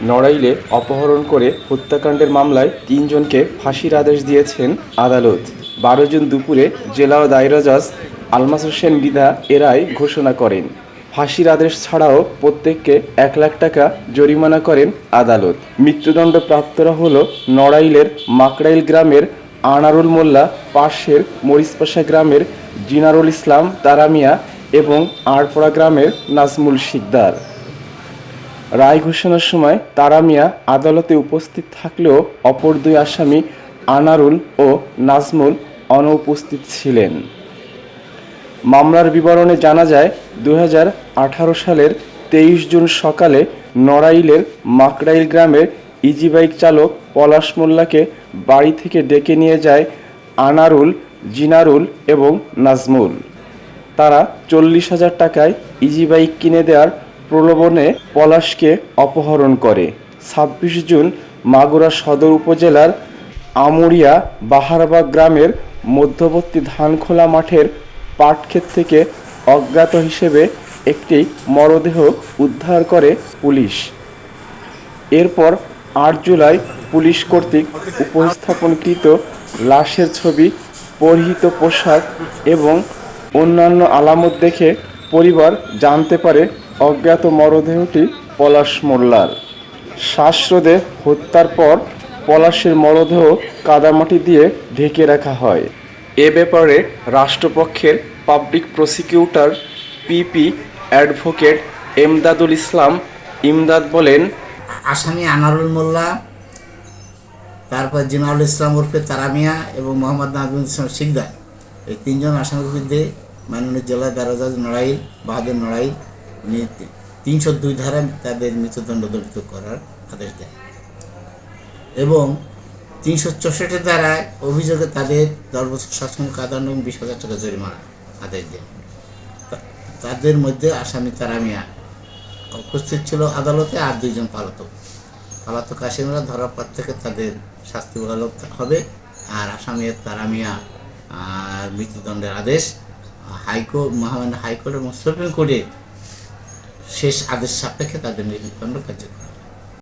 নড়াইলে অপহরণ করে হত্যাকাণ্ডের মামলায় ৩ জনকে ফাঁসির আদেশ দিয়েছেন আদালত। ১২ জুন দুপুরে জেলা ও দায়রা জজ আলমাস হোসেন মৃধা এ রায় ঘোষণা করেন। ফাঁসির আদেশ ছাড়াও প্রত্যেককে ১ লাখ টাকা জরিমানা করেন আদালত। মৃত্যুদণ্ডপ্রাপ্তরা হল নড়াইলের মাকড়াইল গ্রামের আনারুল মোল্লা, পাশের মরিচপাশা গ্রামের জিনারুল ইসলাম তারামিয়া এবং আড়পাড়া গ্রামের নাজমুল শিকদার। রায় ঘোষণার সময় তারা মিয়া আদালতে উপস্থিত থাকলেও অপর ২ আসামি আনারুল ও নাজমুল অনুপস্থিত ছিলেন। মামলার বিবরণে জানা যায়, ২০১৮ সালের ২৩ জুন সকালে নড়াইলের মাকড়াইল গ্রামের ইজি বাইক চালক পলাশ মোল্লাকে বাড়ি থেকে ডেকে নিয়ে যায় আনারুল, জিনারুল এবং নাজমুল। তারা ৪০,০০০ টাকায় ইজি বাইক কিনে দেওয়ার প্রলোভনে পলাশকে অপহরণ করে। ২৬ জুন মাগুরা সদর উপজেলার আমুরিয়া বাহারবাগ গ্রামের মধ্যবর্তী ধানখোলা মাঠের পাটক্ষেত থেকে অজ্ঞাত হিসেবে একটি মরদেহ উদ্ধার করে পুলিশ। এরপর ৮ জুলাই পুলিশ কর্তৃক উপস্থাপনকৃত লাশের ছবি, পরিহিত পোশাক এবং অন্যান্য আলামত দেখে পরিবার জানতে পারে অজ্ঞাত মরদেহটি পলাশ মোল্লার। শ্বাসরোধে হত্যার পর পলাশের মরদেহ কাদামাটি দিয়ে ঢেকে রাখা হয়। এ ব্যাপারে রাষ্ট্রপক্ষের public prosecutor PP advocate Emdadul Islam Imdad বলেন, আসামি আনারুল মোল্লা, তারপর জিনারুল ইসলাম ওরফে তারামিয়া এবং মোহাম্মদ নাজমুল ইসলাম শিকদার, এই ৩ জন আসামির বিরুদ্ধে মাননীয় জেলা দায়রা জজ নড়াইল বাহাদুর নড়াইল ৩০২ ধারা তাদের মৃত্যুদণ্ড দণ্ডিত করার আদেশ দেন এবং ৩৬৪ ধারায় অভিযোগে তাদের ১০ বছর সশ্রম কারাদণ্ড এবং ২০,০০০ টাকা জরিমানা আদেশ দেন। তাদের মধ্যে আসামি তারামিয়া উপস্থিত ছিল আদালতে, আর ২ জন পলাতক আসামিরা ধরার পর থেকে তাদের শাস্তি বহাল হবে। আর আসামির তারামিয়া মৃত্যুদণ্ডের আদেশ মহামান্য হাইকোর্ট এবং সুপ্রিম কোর্টের শেষ আদেশ সাপেক্ষে তাদের মৃত্যুদণ্ড কার্যকর।